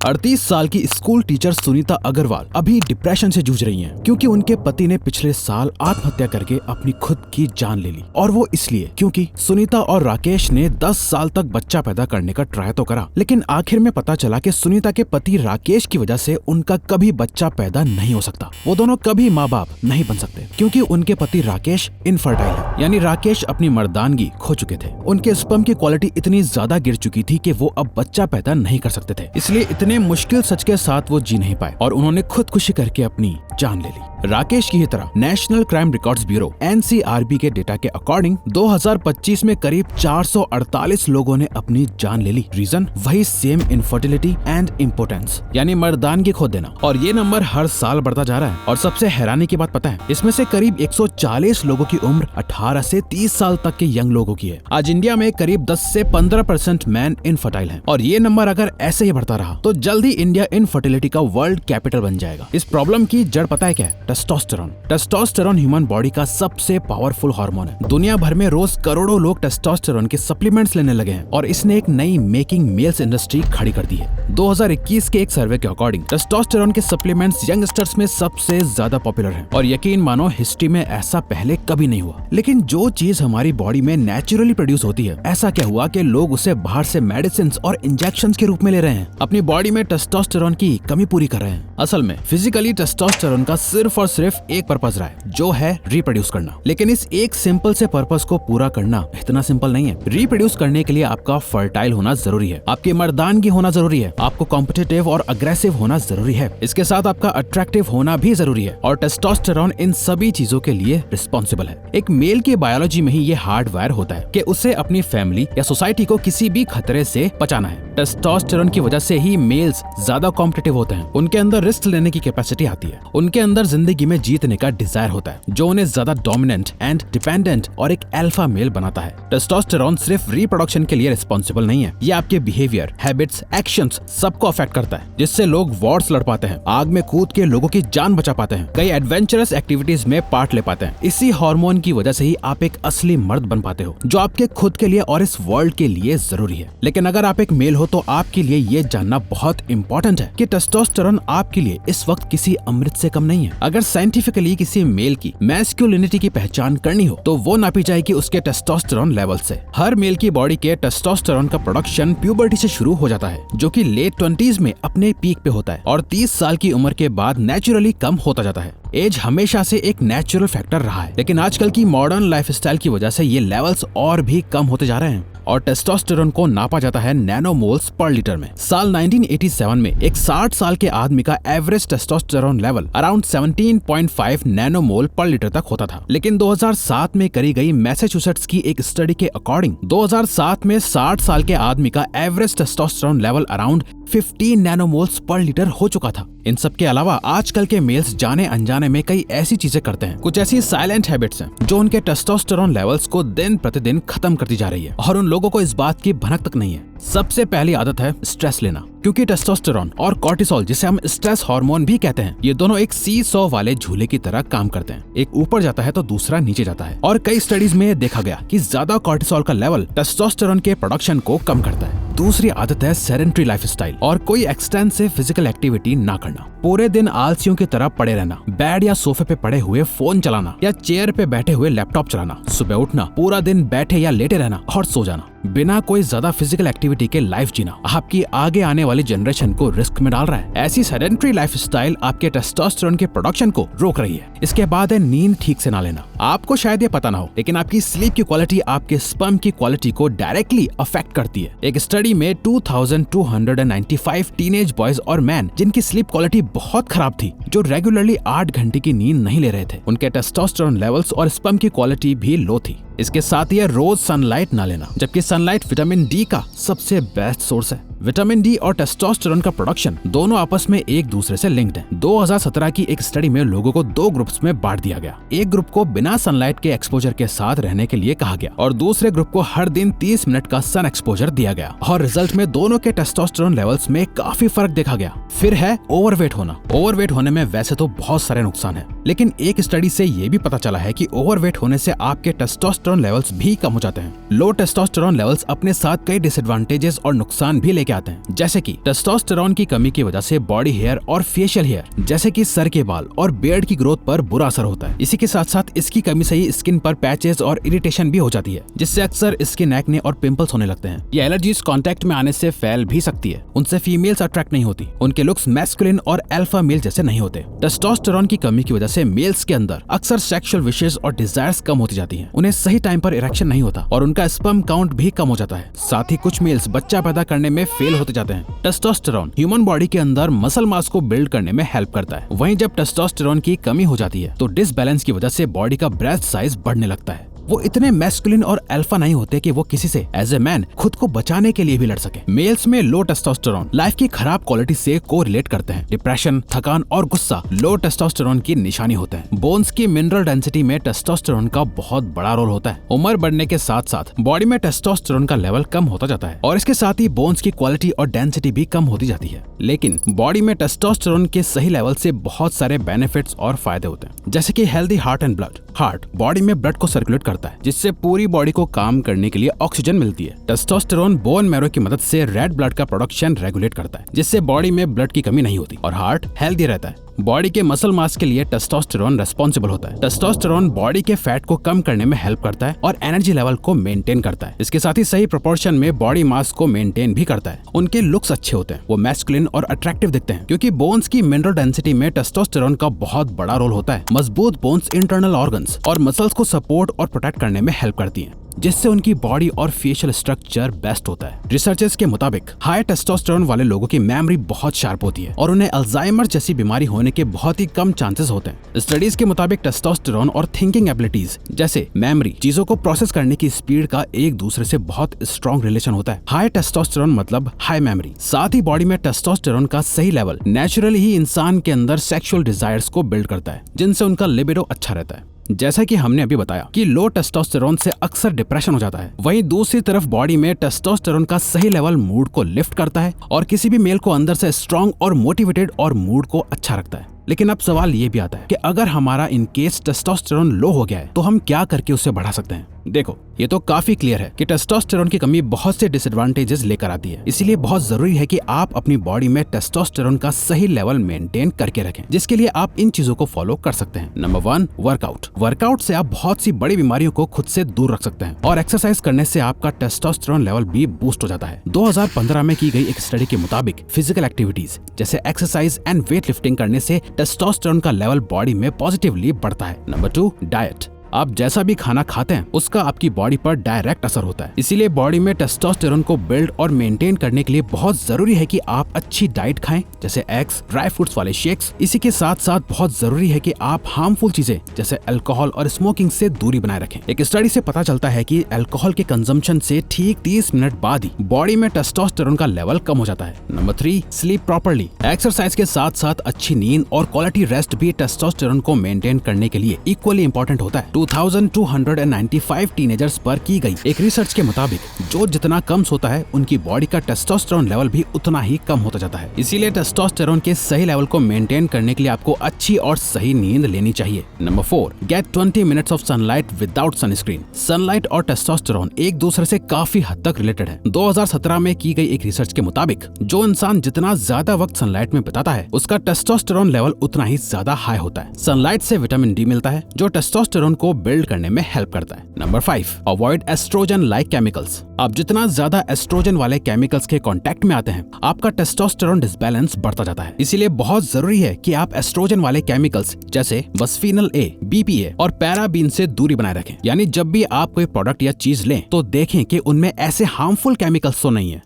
38 साल की school teacher Sunita Agarwal अभी डिप्रेशन से जूझ रही हैं क्योंकि उनके पति ने पिछले साल आत्महत्या करके अपनी खुद की जान ले ली। और वो इसलिए क्योंकि सुनीता और राकेश ने 10 साल तक बच्चा पैदा करने का ट्राई तो करा, लेकिन आखिर में पता चला कि सुनीता के पति राकेश की वजह से उनका कभी बच्चा पैदा नहीं हो सकता। वो दोनों कभी माँ बाप नहीं बन सकते क्योंकि उनके पति राकेश इनफर्टाइल है, यानी राकेश अपनी मर्दानगी खो चुके थे। उनके स्पर्म की क्वालिटी इतनी ज्यादा गिर चुकी थी कि वो अब बच्चा पैदा नहीं कर सकते थे, इसलिए इतने मुश्किल सच के साथ वो जी नहीं पाए और उन्होंने खुदकुशी करके अपनी जान ले ली। राकेश की ही तरह national crime records bureau (NCRB) के डेटा के अकॉर्डिंग 2025 में करीब 448 लोगों ने अपनी जान ले ली। रीजन वही सेम इनफर्टिलिटी एंड इम्पोर्टेंस, यानी मर्दानगी खो देना। और ये नंबर हर साल बढ़ता जा रहा है। और सबसे हैरानी की बात पता है, इसमें से करीब 140 लोगों की उम्र 18 से 30 साल तक के यंग लोगों की है। आज इंडिया में करीब 10 से 15% मैन इनफर्टाइल हैं और ये नंबर अगर ऐसे ही बढ़ता रहा तो जल्द ही इंडिया इनफर्टिलिटी का वर्ल्ड कैपिटल बन जाएगा। इस प्रॉब्लम की जड़ पता है क्या है? टेस्टोस्टेरोन। टेस्टोस्टेरोन ह्यूमन बॉडी का सबसे पावरफुल हार्मोन है। दुनिया भर में रोज करोड़ों लोग टेस्टोस्टेरोन के सप्लीमेंट्स लेने लगे हैं और इसने एक नई मेकिंग मेल्स इंडस्ट्री खड़ी कर दी है। 2021 के एक सर्वे के अकॉर्डिंग टेस्टोस्टेरोन के सप्लीमेंट्स यंगस्टर्स में सबसे ज्यादा पॉपुलर हैं और यकीन मानो हिस्ट्री में ऐसा पहले कभी नहीं हुआ। लेकिन जो चीज हमारी बॉडी में नेचुरली प्रोड्यूस होती है, ऐसा क्या हुआ कि लोग उसे बाहर से मेडिसिन और इंजेक्शंस के रूप में ले रहे हैं, अपनी बॉडी में टेस्टोस्टेरोन की कमी पूरी कर रहे हैं। असल में फिजिकली टेस्टोस्टेरोन का सिर्फ और सिर्फ एक पर्पस रहा है, जो है रिप्रोड्यूस करना। लेकिन इस एक सिंपल से पर्पस को पूरा करना इतना सिंपल नहीं है। रिप्रोड्यूस करने के लिए आपका फर्टाइल होना जरूरी है, आपकी मर्दानगी होना जरूरी है, आपको कॉम्पिटिटिव और अग्रेसिव होना जरूरी है, इसके साथ आपका अट्रैक्टिव होना भी जरूरी है। और टेस्टोस्टेरोन इन सभी चीजों के लिए रिस्पॉन्सिबल है। एक मेल की बायोलॉजी में ही ये हार्डवायर होता है कि उसे अपनी फैमिली या सोसाइटी को किसी भी खतरे से बचाना है। टेस्टोस्टेरोन की वजह से ही मेल्स ज्यादा कॉम्पिटिटिव होते हैं, उनके अंदर रिस्क लेने की कैपेसिटी आती है, उनके अंदर जिंदगी में जीतने का डिजायर होता है, जो उन्हें ज्यादा डोमिनेंट एंड डिपेंडेंट और एक अल्फा मेल बनाता है। टेस्टोस्टेरोन सिर्फ रिप्रोडक्शन के लिए रिस्पॉन्सिबल नहीं है, ये आपके बिहेवियर, हैबिट्स, एक्शंस सबको अफेक्ट करता है, जिससे लोग वॉर्स लड़ पाते हैं, आग में कूद के लोगों की जान बचा पाते हैं, कई एडवेंचरस एक्टिविटीज में पार्ट ले पाते हैं। इसी हार्मोन की वजह से ही आप एक असली मर्द बन पाते हो, जो आपके खुद के लिए और इस वर्ल्ड के लिए जरूरी है। लेकिन अगर आप एक मेल हो तो आपके लिए ये जानना बहुत इंपॉर्टेंट है कि टेस्टोस्टेरोन आपके लिए इस वक्त किसी अमृत से कम नहीं है। अगर साइंटिफिकली किसी मेल की मैस्कुलिनिटी की पहचान करनी हो तो वो नापी जाएगी उसके टेस्टोस्टेरोन लेवल से। हर मेल की बॉडी के टेस्टोस्टेरोन का प्रोडक्शन प्यूबर्टी से शुरू हो जाता है, जो कि लेट 20s में अपने पीक पे होता है और 30 साल की उम्र के बाद नेचुरली कम होता जाता है। एज हमेशा से एक नेचुरल फैक्टर रहा है, लेकिन आजकल की मॉडर्न लाइफस्टाइल की वजह से ये लेवल्स और भी कम होते जा रहे हैं और टेस्टोस्टेरोन को नापा जाता है नैनोमोल्स पर लीटर में। साल 1987 में एक 60 साल के आदमी का एवरेज टेस्टोस्टेरोन लेवल अराउंड 17.5 नैनोमोल पर लीटर तक होता था। लेकिन 2007 में करी गई मैसाचुसेट्स की एक स्टडी के अकॉर्डिंग 2007 में 60 साल के आदमी का एवरेज टेस्टोस्टेरोन लेवल अराउंड 15 नैनोमोल्स पर लीटर हो चुका था। इन सब के अलावा आजकल के मेल्स जाने अनजाने में कई ऐसी चीजें करते हैं, कुछ ऐसी साइलेंट हैबिट्स हैं जो उनके टेस्टोस्टेरोन लेवल्स को दिन प्रतिदिन खत्म करती जा रही है और उन लोगों को इस बात की भनक तक नहीं है। सबसे पहली आदत है स्ट्रेस लेना, क्योंकि टेस्टोस्टेरोन और कॉर्टिसोल, जिसे हम स्ट्रेस हार्मोन भी कहते हैं, ये दोनों एक सी-सॉ वाले झूले की तरह काम करते हैं। एक ऊपर जाता है तो दूसरा नीचे जाता है और कई स्टडीज में देखा गया कि ज्यादा कॉर्टिसोल का लेवल टेस्टोस्टेरोन के प्रोडक्शन को कम करता है। दूसरी आदत है सेडेंटरी लाइफस्टाइल और कोई एक्सटेंसिव फिजिकल एक्टिविटी ना करना। पूरे दिन आलसियों की तरह पड़े रहना, बेड या सोफे पे पड़े हुए फोन चलाना या चेयर पे बैठे हुए लैपटॉप चलाना, सुबह उठना, पूरा दिन बैठे या लेटे रहना और सो जाना, बिना कोई ज्यादा फिजिकल एक्टिविटी के लाइफ जीना आपकी आगे आने वाली जनरेशन को रिस्क में डाल रहा है। ऐसी सेडेंटरी लाइफस्टाइल आपके टेस्टोस्टेरोन के प्रोडक्शन को रोक रही है। इसके बाद है नींद ठीक से ना लेना। आपको शायद ये पता ना हो, लेकिन आपकी स्लीप की क्वालिटी आपके स्पर्म की क्वालिटी को डायरेक्टली अफेक्ट करती है। एक स्टडी में 2295 टीनेज बॉयज और मैन जिनकी स्लीप क्वालिटी बहुत खराब थी, जो रेगुलरली 8 घंटे की नींद नहीं ले रहे थे, उनके टेस्टोस्टेरोन लेवल्स और स्पर्म की क्वालिटी भी लो थी। इसके साथ ही रोज सनलाइट ना लेना, जबकि सनलाइट विटामिन डी का सबसे बेस्ट सोर्स है। विटामिन डी और टेस्टोस्टेरोन का प्रोडक्शन दोनों आपस में एक दूसरे से लिंक्ड हैं। 2017 की एक स्टडी में लोगों को 2 ग्रुप्स में बांट दिया गया। एक ग्रुप को बिना बिना सनलाइट के एक्सपोजर के साथ रहने के लिए कहा गया और दूसरे ग्रुप को हर दिन 30 मिनट का सन एक्सपोजर दिया गया और रिजल्ट में दोनों के टेस्टोस्टेरोन लेवल्स में काफी फर्क देखा गया। फिर है ओवरवेट होना। ओवरवेट होने में वैसे तो बहुत सारे नुकसान है, लेकिन एक स्टडी से ये भी पता चला है कि ओवरवेट होने से आपके टेस्टोस्टेरोन लेवल्स भी कम हो जाते हैं। लो टेस्टोस्टेरोन लेवल्स अपने साथ कई डिसएडवांटेजेस और नुकसान भी लेके आते हैं, जैसे कि टेस्टोस्टेरोन की कमी की वजह से बॉडी हेयर और फेशियल हेयर जैसे कि सर के बाल और बियर्ड की ग्रोथ पर बुरा असर होता है। इसी के साथ साथ इसकी कमी से ही स्किन पर पैचेस और इरिटेशन भी हो जाती है, जिससे अक्सर स्किन एक्ने और पिंपल्स होने लगते हैं। ये एलर्जीज कांटेक्ट में आने से फैल भी सकती है। उनसे फीमेल्स अट्रैक्ट नहीं होती, उनके लुक्स मैस्कुलिन और अल्फा मेल जैसे नहीं होते। टेस्टोस्टेरोन की कमी की वजह से मेल्स के अंदर अक्सर सेक्सुअल विशेस और डिजायर्स कम होती जाती हैं। उन्हें सही टाइम पर इरेक्शन नहीं होता और उनका स्पर्म काउंट भी कम हो जाता है। साथ ही कुछ मेल्स बच्चा पैदा करने में फेल होते जाते हैं। टेस्टोस्टेरोन ह्यूमन बॉडी के अंदर मसल मास को बिल्ड करने में हेल्प करता है। वहीं जब टेस्टोस्टेरोन की कमी हो जाती है तो डिसबैलेंस की वजह से बॉडी का ब्रेस्ट साइज बढ़ने लगता है। वो इतने मैस्कुलिन और अल्फा नहीं होते कि वो किसी से एज ए मैन खुद को बचाने के लिए भी लड़ सके। मेल्स में लो टेस्टोस्टेरोन लाइफ की खराब क्वालिटी से कोरिलेट करते हैं। डिप्रेशन, थकान और गुस्सा लो टेस्टोस्टेरोन की निशानी होते हैं। बोन्स की मिनरल डेंसिटी में टेस्टोस्टेरोन का बहुत बड़ा रोल होता है। उम्र बढ़ने के साथ साथ बॉडी में टेस्टोस्टेरोन का लेवल कम होता जाता है और इसके साथ ही बोन्स की क्वालिटी और डेंसिटी भी कम होती जाती है। लेकिन बॉडी में टेस्टोस्टेरोन के सही लेवल से बहुत सारे बेनिफिट्स और फायदे होते हैं, जैसे कि healthy heart and blood. Heart body में ब्लड को सर्कुलेट करता है, जिससे पूरी बॉडी को काम करने के लिए ऑक्सीजन मिलती है। टेस्टोस्टेरोन बोन मैरो की मदद से रेड ब्लड का प्रोडक्शन रेगुलेट करता है, जिससे बॉडी में ब्लड की कमी नहीं होती और हार्ट हेल्दी रहता है। बॉडी के मसल मास के लिए टेस्टोस्टेरोन रेस्पॉन्सिबल होता है। टेस्टोस्टेरोन बॉडी के फैट को कम करने में हेल्प करता है और एनर्जी लेवल को मेंटेन करता है। इसके साथ ही सही प्रोपोर्शन में बॉडी मास को मेंटेन भी करता है। उनके लुक्स अच्छे होते हैं, वो मैस्कुलिन और अट्रैक्टिव दिखते हैं, क्योंकि बोन्स की मिनरल डेंसिटी में टेस्टोस्टेरोन का बहुत बड़ा रोल होता है। मजबूत बोन्स इंटरनल ऑर्गन्स और मसल्स को सपोर्ट और प्रोटेक्ट करने में हेल्प करती हैं, जिससे उनकी बॉडी और फेशियल स्ट्रक्चर बेस्ट होता है। रिसर्चर्स के मुताबिक हाई टेस्टोस्टेरोन वाले लोगों की मेमोरी बहुत शार्प होती है और उन्हें अल्जाइमर जैसी बीमारी होने के बहुत ही कम चांसेस होते हैं। स्टडीज के मुताबिक टेस्टोस्टेरोन और थिंकिंग एबिलिटीज जैसे मेमोरी, चीजों को प्रोसेस करने की स्पीड का एक दूसरे से बहुत स्ट्रॉन्ग रिलेशन होता है। हाई टेस्टोस्टेरोन मतलब हाई मेमोरी। साथ ही बॉडी में टेस्टोस्टेरोन का सही लेवल नेचुरली ही इंसान के अंदर सेक्सुअल डिजायर्स को बिल्ड करता है, जिनसे उनका लिबिडो अच्छा रहता है। जैसा कि हमने अभी बताया कि लो टेस्टोस्टेरोन से अक्सर डिप्रेशन हो जाता है, वहीं दूसरी तरफ बॉडी में टेस्टोस्टेरोन का सही लेवल मूड को लिफ्ट करता है और किसी भी मेल को अंदर से स्ट्रॉन्ग और मोटिवेटेड और मूड को अच्छा रखता है। लेकिन अब सवाल ये भी आता है कि अगर हमारा इन केस टेस्टोस्टेरोन लो हो गया है तो हम क्या करके उसे बढ़ा सकते हैं। देखो, ये तो काफी क्लियर है कि टेस्टोस्टेरोन की कमी बहुत से डिसएडवांटेजेस लेकर आती है। इसीलिए बहुत जरूरी है कि आप अपनी बॉडी में टेस्टोस्टेरोन का सही लेवल मेंटेन करके रखें, जिसके लिए आप इन चीजों को फॉलो कर सकते हैं। Number 1, workout. वर्कआउट से आप बहुत सी बड़ी बीमारियों को खुद से दूर रख सकते हैं और एक्सरसाइज करने से आपका टेस्टोस्टेरोन लेवल भी बूस्ट हो जाता है। 2015 में की गई एक स्टडी के मुताबिक फिजिकल एक्टिविटीज जैसे एक्सरसाइज एंड वेट लिफ्टिंग करने से टेस्टोस्टेरोन का लेवल बॉडी में पॉजिटिवली बढ़ता है। Number 2, diet. आप जैसा भी खाना खाते हैं उसका आपकी बॉडी पर डायरेक्ट असर होता है। इसीलिए बॉडी में टेस्टोस्टेरोन को बिल्ड और मेंटेन करने के लिए बहुत जरूरी है कि आप अच्छी डाइट खाएं, जैसे एग्स, ड्राई फ्रूट्स वाले शेक्स। इसी के साथ साथ बहुत जरूरी है कि आप हार्मफुल चीजें जैसे अल्कोहल और स्मोकिंग से दूरी बनाए रखें। एक स्टडी से पता चलता है कि अल्कोहल के कंजम्पशन से ठीक 30 मिनट बाद ही बॉडी में टेस्टोस्टेरोन का लेवल कम हो जाता है। Number 3, sleep properly. एक्सरसाइज के साथ साथ अच्छी नींद और क्वालिटी रेस्ट भी टेस्टोस्टेरोन को मेंटेन करने के लिए इक्वली इंपॉर्टेंट होता है। 2295 टीनेजर्स पर की गई एक रिसर्च के मुताबिक जो जितना कम सोता है उनकी बॉडी का टेस्टोस्टेरोन लेवल भी उतना ही कम होता जाता है। इसीलिए टेस्टोस्टेरोन के सही लेवल को मेंटेन करने के लिए आपको अच्छी और सही नींद लेनी चाहिए। Number 4, get 20 minutes of sunlight without sunscreen. Sunlight और टेस्टोस्टेरोन एक दूसरे से काफी हद तक रिलेटेड है। 2017 में की गई एक रिसर्च के मुताबिक जो इंसान जितना ज्यादा वक्त सनलाइट में बिताता है उसका टेस्टोस्टेरोन लेवल उतना ही ज्यादा हाई होता है। सनलाइट से विटामिन डी मिलता है जो टेस्टोस्टेरोन को बिल्ड करने में हेल्प करता है। Number 5, avoid oestrogen like chemicals. आप जितना ज्यादा एस्ट्रोजन वाले केमिकल्स के कांटेक्ट में आते हैं आपका टेस्टोस्टेरोन डिसबैलेंस बढ़ता जाता है। इसीलिए बहुत जरूरी है कि आप एस्ट्रोजन वाले केमिकल्स जैसे बसफीनल ए, बीपीए और पैराबीन से दूरी बनाए रखें। यानी जब भी आप कोई प्रोडक्ट या चीज लें तो देखें कि उनमें ऐसे हार्मफुल केमिकल्स तो नहीं है।